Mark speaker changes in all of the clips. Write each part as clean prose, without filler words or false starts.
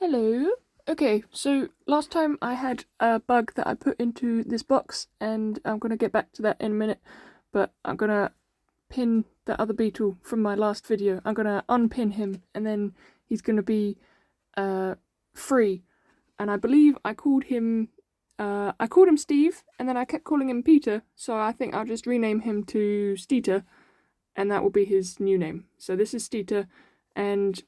Speaker 1: Hello. Okay, so last time I had a bug that I put into this box, and I'm gonna get back to that in a minute, but I'm gonna pin the other beetle from my last video. I'm gonna unpin him, and then he's gonna be free. And I believe I called him Steve, and then I kept calling him Peter, so I think I'll just rename him to Steeter, and that will be his new name. So this is Steeter, and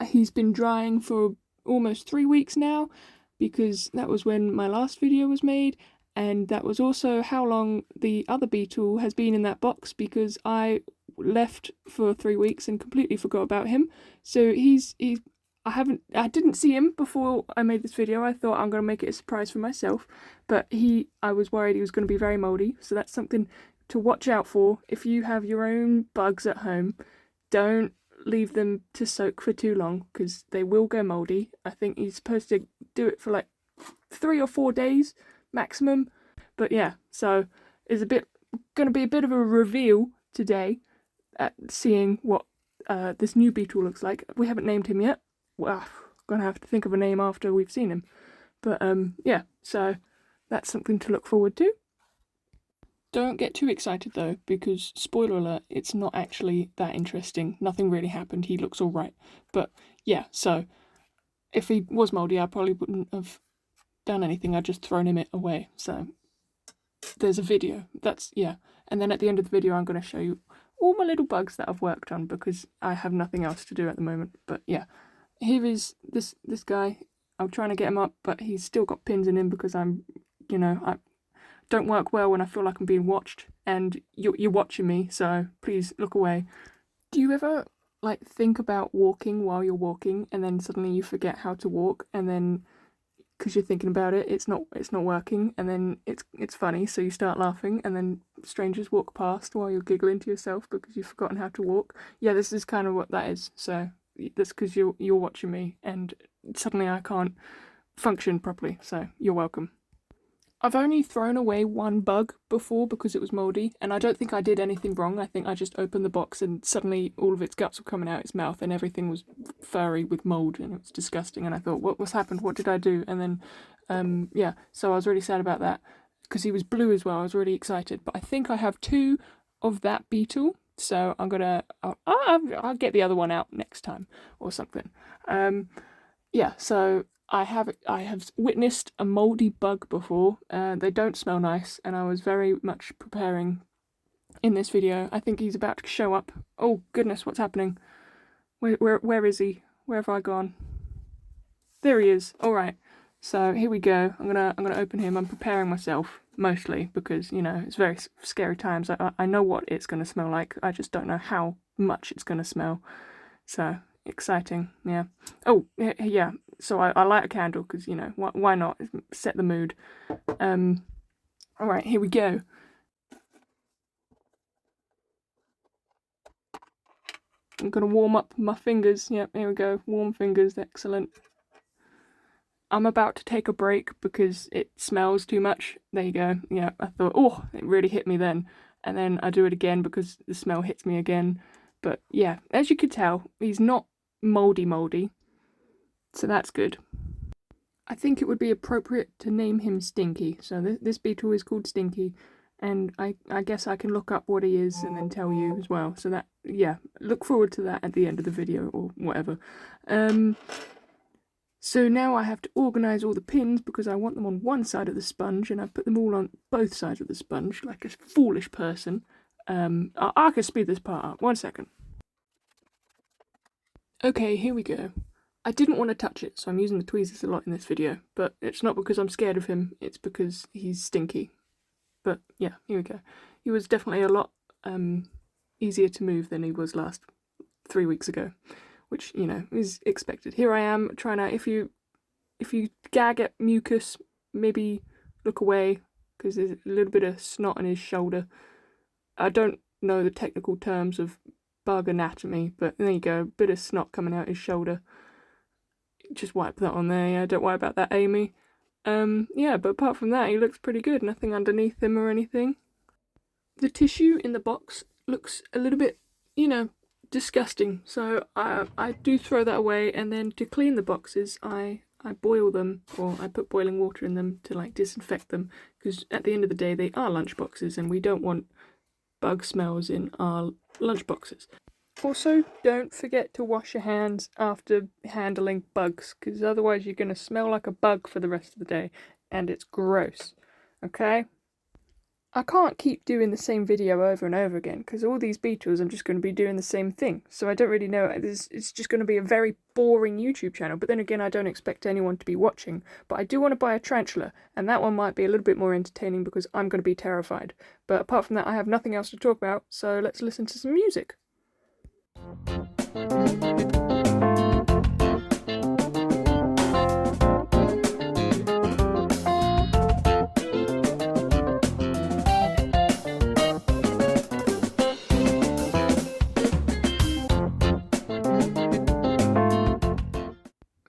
Speaker 1: he's been drying for almost 3 weeks now, because that was when my last video was made, and that was also how long the other beetle has been in that box, because I left for 3 weeks and completely forgot about him. So I didn't see him before I made this video. I thought I'm going to make it a surprise for myself, but I was worried he was going to be very moldy, so that's something to watch out for. If you have your own bugs at home, don't leave them to soak for too long, because they will go moldy. I think you're supposed to do it for like 3 or 4 days maximum. But yeah, so it's going to be a bit of a reveal today at seeing what this new beetle looks like. We haven't named him yet. Well, gonna have to think of a name after we've seen him. But yeah, so that's something to look forward to. Don't get too excited though, because spoiler alert, it's not actually that interesting. Nothing really happened. He looks alright. But yeah, so if he was moldy, I probably wouldn't have done anything. I'd just thrown him away. So there's a video. Yeah. And then at the end of the video, I'm going to show you all my little bugs that I've worked on, because I have nothing else to do at the moment. But yeah, here is this guy. I'm trying to get him up, but he's still got pins in him, because I don't work well when I feel like I'm being watched, and you're watching me, so please look away. Do you ever think about walking while you're walking, and then suddenly you forget how to walk, and then because you're thinking about it, it's not working, and then it's funny, so you start laughing, and then strangers walk past while you're giggling to yourself because you've forgotten how to walk? Yeah, this is kind of what that is. So that's because you're watching me, and suddenly I can't function properly. So you're welcome. I've only thrown away one bug before because it was mouldy, and I don't think I did anything wrong. I think I just opened the box and suddenly all of its guts were coming out its mouth and everything was furry with mould, and it was disgusting, and I thought, what's happened? What did I do? And then, yeah, so I was really sad about that, because he was blue as well. I was really excited, but I think I have two of that beetle, so I'll get the other one out next time or something. Yeah, so I have witnessed a mouldy bug before. They don't smell nice, and I was very much preparing in this video. I think he's about to show up. Oh goodness, what's happening? Where is he? Where have I gone? There he is. All right. So here we go. I'm gonna open him. I'm preparing myself mostly because it's very scary times. I know what it's gonna smell like. I just don't know how much it's gonna smell. So exciting, yeah. Oh yeah. So I light a candle because why not? Set the mood. All right, here we go. I'm gonna warm up my fingers. Yep, here we go. Warm fingers, excellent. I'm about to take a break because it smells too much. There you go. Yeah, I thought, oh, it really hit me then. And then I do it again because the smell hits me again. But yeah, as you could tell, he's not moldy. So that's good. I think it would be appropriate to name him Stinky. So this beetle is called Stinky, and I guess I can look up what he is and then tell you as well. So that, yeah, look forward to that at the end of the video or whatever. So now I have to organise all the pins because I want them on one side of the sponge, and I put them all on both sides of the sponge like a foolish person. I can speed this part up. 1 second. Okay, here we go. I didn't want to touch it, so I'm using the tweezers a lot in this video, but it's not because I'm scared of him, it's because he's stinky. But yeah, here we go. He was definitely a lot easier to move than he was last 3 weeks ago, which, is expected. Here I am trying to, if you gag at mucus, maybe look away, because there's a little bit of snot on his shoulder. I don't know the technical terms of bug anatomy, but there you go, a bit of snot coming out his shoulder. Just wipe that on there, yeah, don't worry about that, Amy. Yeah, but apart from that, he looks pretty good. Nothing underneath him or anything. The tissue in the box looks a little bit, disgusting. So I do throw that away, and then to clean the boxes, I boil them, or I put boiling water in them to like disinfect them, because at the end of the day they are lunch boxes and we don't want bug smells in our lunch boxes. Also, don't forget to wash your hands after handling bugs, because otherwise you're going to smell like a bug for the rest of the day, and it's gross. Okay? I can't keep doing the same video over and over again, because all these beetles I'm just going to be doing the same thing, so I don't really know. It's just going to be a very boring YouTube channel, but then again I don't expect anyone to be watching. But I do want to buy a tarantula, and that one might be a little bit more entertaining because I'm going to be terrified. But apart from that, I have nothing else to talk about, so let's listen to some music.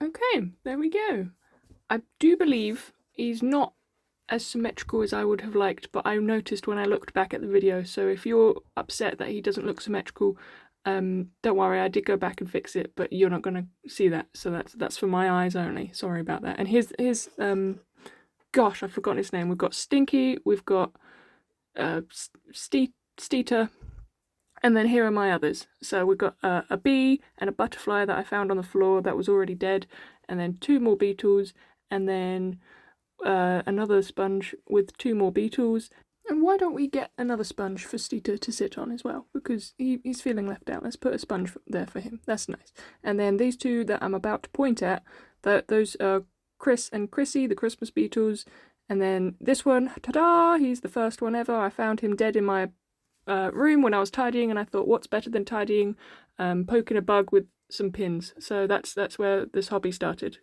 Speaker 1: Okay, there we go. I do believe he's not as symmetrical as I would have liked, but I noticed when I looked back at the video, so if you're upset that he doesn't look symmetrical, don't worry, I did go back and fix it, but you're not going to see that, so that's for my eyes only. Sorry about that. And here's gosh, I've forgotten his name. We've got Stinky, we've got Steeter, and then here are my others. So we've got a bee and a butterfly that I found on the floor that was already dead, and then 2 more beetles, and then another sponge with 2 more beetles. And why don't we get another sponge for Steeter to sit on as well? Because he's feeling left out. Let's put a sponge there for him. That's nice. And then these 2 that I'm about to point at, those are Chris and Chrissy, the Christmas beetles. And then this one, ta-da! He's the first one ever. I found him dead in my room when I was tidying, and I thought, what's better than tidying? Poking a bug with some pins. So that's where this hobby started.